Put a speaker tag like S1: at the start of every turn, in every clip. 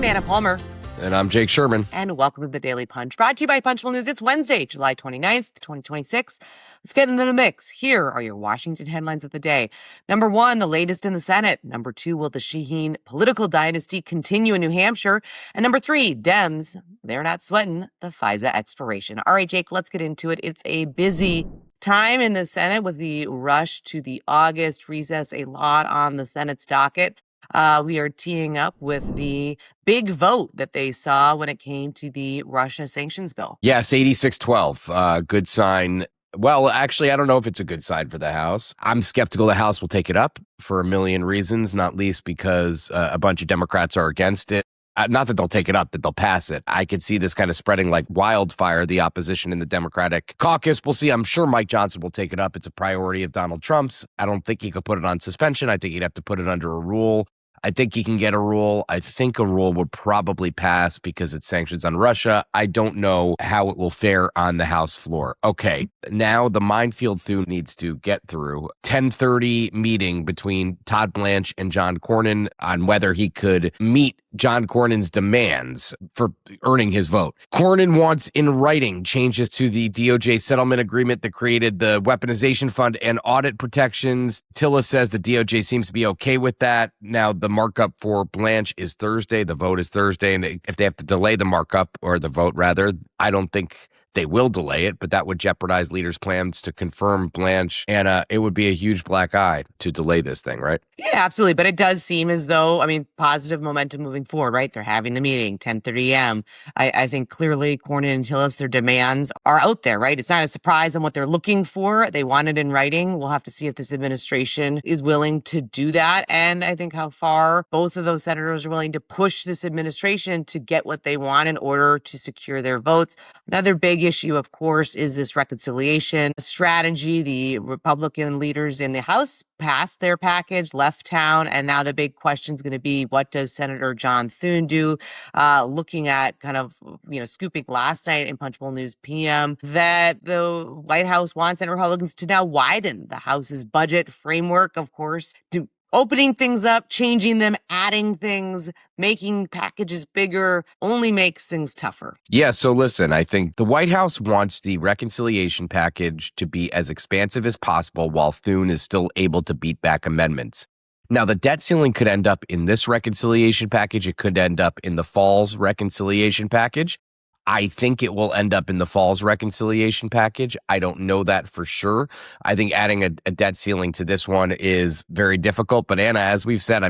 S1: I'm Anna Palmer.
S2: And I'm Jake Sherman.
S1: And welcome to the Daily Punch, brought to you by Punchbowl News. It's Wednesday, July 29th, 2026. Let's get into the mix. Here are your Washington headlines of the day. Number one, the latest in the Senate. Number two, will the Shaheen political dynasty continue in New Hampshire? And number three, Dems, they're not sweating the FISA expiration. All right, Jake, let's get into it. It's a busy time in the Senate with the rush to the August recess, a lot on the Senate's docket. We are teeing up with the big vote that they saw when it came to the Russia sanctions bill.
S2: Yes, 86-12. Good sign. Well, actually, I don't know if it's a good sign for the House. I'm skeptical the House will take it up for a million reasons, not least because a bunch of Democrats are against it. Not that they'll take it up, that they'll pass it. I could see this kind of spreading like wildfire, the opposition in the Democratic caucus. We'll see. I'm sure Mike Johnson will take it up. It's a priority of Donald Trump's. I don't think he could put it on suspension. I think he'd have to put it under a rule. I think he can get a rule. I think a rule would probably pass because it's sanctions on Russia. I don't know how it will fare on the House floor. Okay, now the minefield Thune needs to get through. 10:30 meeting between Todd Blanche and John Cornyn on whether he could meet John Cornyn's demands for earning his vote. Cornyn wants in writing changes to the DOJ settlement agreement that created the weaponization fund and audit protections. Tillis says the DOJ seems to be okay with that. Now, the markup for Blanche is Thursday. The vote is Thursday. And if they have to delay the markup, or the vote rather, I don't think they will delay it, but that would jeopardize leaders' plans to confirm Blanche. And it would be a huge black eye to delay this thing, right?
S1: Yeah, absolutely. But it does seem as though, positive momentum moving forward, right? They're having the meeting, 10:30 a.m. I think clearly Cornyn and Tillis, their demands are out there, right? It's not a surprise on what they're looking for. They want it in writing. We'll have to see if this administration is willing to do that. And I think how far both of those senators are willing to push this administration to get what they want in order to secure their votes. Another big issue, of course, is this reconciliation strategy. The Republican leaders in the House passed their package, left town, and now the big question is going to be, what does Senator John Thune do? Looking at kind of, scooping last night in Punchbowl News PM that the White House wants Senate Republicans to now widen the House's budget framework, of course, to opening things up, changing them, adding things, making packages bigger only makes things tougher.
S2: Yeah, so listen, I think the White House wants the reconciliation package to be as expansive as possible while Thune is still able to beat back amendments. Now, the debt ceiling could end up in this reconciliation package. It could end up in the fall's reconciliation package. I think it will end up in the fall's reconciliation package. I don't know that for sure. I think adding a debt ceiling to this one is very difficult. But Anna, as we've said,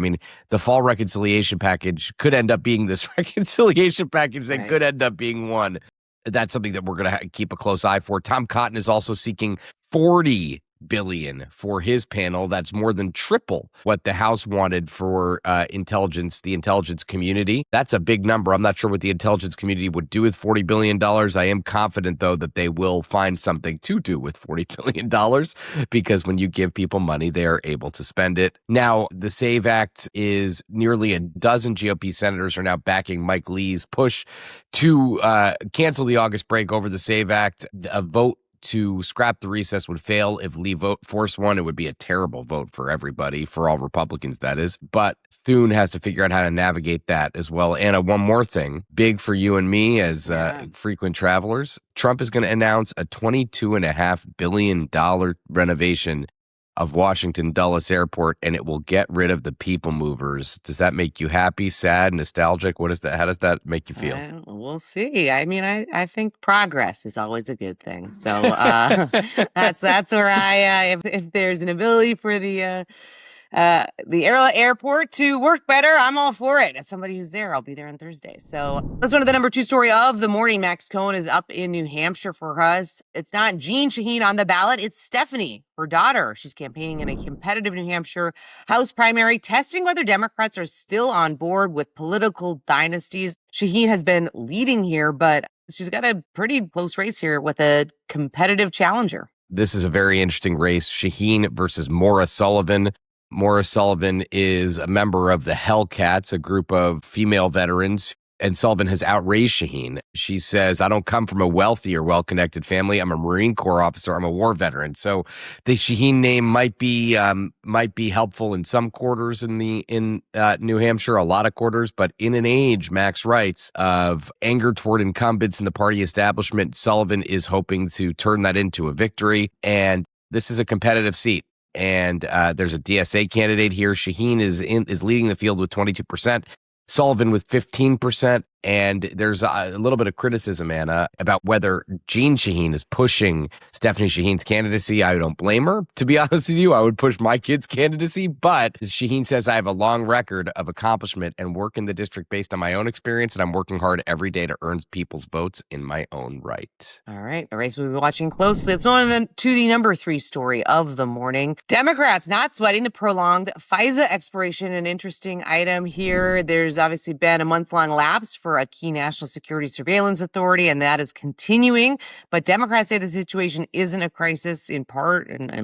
S2: the fall reconciliation package could end up being this reconciliation package that could end up being one. That's something that we're going to keep a close eye for. Tom Cotton is also seeking $40 billion for his panel. That's more than triple what the House wanted for the intelligence community. That's a big number. I'm not sure what the intelligence community would do with $40 billion. I am confident, though, that they will find something to do with $40 billion because when you give people money, they are able to spend it. Now, the SAVE Act is nearly a dozen GOP senators are now backing Mike Lee's push to cancel the August break over the SAVE Act. A vote to scrap the recess would fail if Lee forced one. It would be a terrible vote for everybody, for all Republicans, that is. But Thune has to figure out how to navigate that as well. Anna, one more thing, big for you and me as frequent travelers. Trump is going to announce a $22.5 billion renovation of Washington Dulles Airport, and it will get rid of the people movers. Does that make you happy, sad, nostalgic? What is that? How does that make you feel?
S1: We'll see. I think progress is always a good thing. So that's where if there's an ability for the airport to work better, I'm all for it. As somebody who's there, I'll be there on Thursday. So that's one of the number 2 story of the morning. Max Cohen is up in New Hampshire for us. It's not Jean Shaheen on the ballot. It's Stephanie, her daughter. She's campaigning in a competitive New Hampshire House primary, testing whether Democrats are still on board with political dynasties. Shaheen has been leading here, but she's got a pretty close race here with a competitive challenger.
S2: This is a very interesting race. Shaheen versus Maura Sullivan. Maura Sullivan is a member of the Hellcats, a group of female veterans And Sullivan has outraged Shaheen. She says, I don't come from a wealthy or well-connected family. I'm a Marine Corps officer. I'm a war veteran. So the Shaheen name might be helpful in some quarters in New Hampshire, a lot of quarters, but in an age, Max writes, of anger toward incumbents in the party establishment, Sullivan is hoping to turn that into a victory. And this is a competitive seat. And there's a DSA candidate here. Shaheen is leading the field with 22%. Sullivan with 15%. And there's a little bit of criticism, Anna, about whether Jean Shaheen is pushing Stephanie Shaheen's candidacy. I don't blame her. To be honest with you, I would push my kid's candidacy. But Shaheen says, I have a long record of accomplishment and work in the district based on my own experience, and I'm working hard every day to earn people's votes in my own right.
S1: All right. A race we'll be watching closely. Let's move on to the number 3 story of the morning. Democrats not sweating the prolonged FISA expiration. An interesting item here. There's obviously been a month-long lapse for a key national security surveillance authority, and that is continuing. But Democrats say the situation isn't a crisis in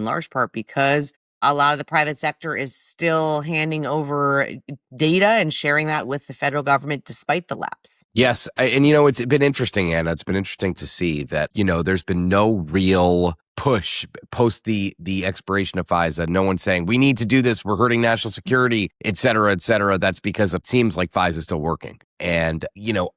S1: large part because a lot of the private sector is still handing over data and sharing that with the federal government despite the lapse.
S2: Yes. And, it's been interesting, Anna. It's been interesting to see that, there's been no real push post the expiration of FISA. No one's saying, we need to do this. We're hurting national security, et cetera, et cetera. That's because it seems like FISA is still working. And,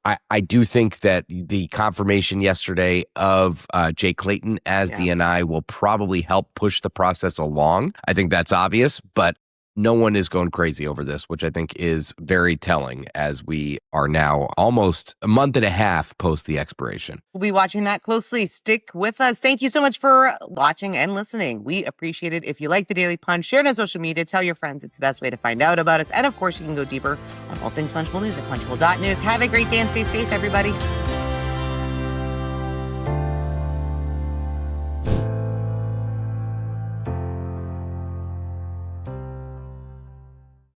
S2: I do think that the confirmation yesterday of Jay Clayton as DNI will probably help push the process along. I think that's obvious, but no one is going crazy over this, which I think is very telling as we are now almost a month and a half post the expiration.
S1: We'll be watching that closely. Stick with us. Thank you so much for watching and listening. We appreciate it. If you like the Daily Punch, share it on social media. Tell your friends. It's the best way to find out about us. And of course, you can go deeper on all things Punchbowl News at punchbowl.news. Have a great day and stay safe, everybody.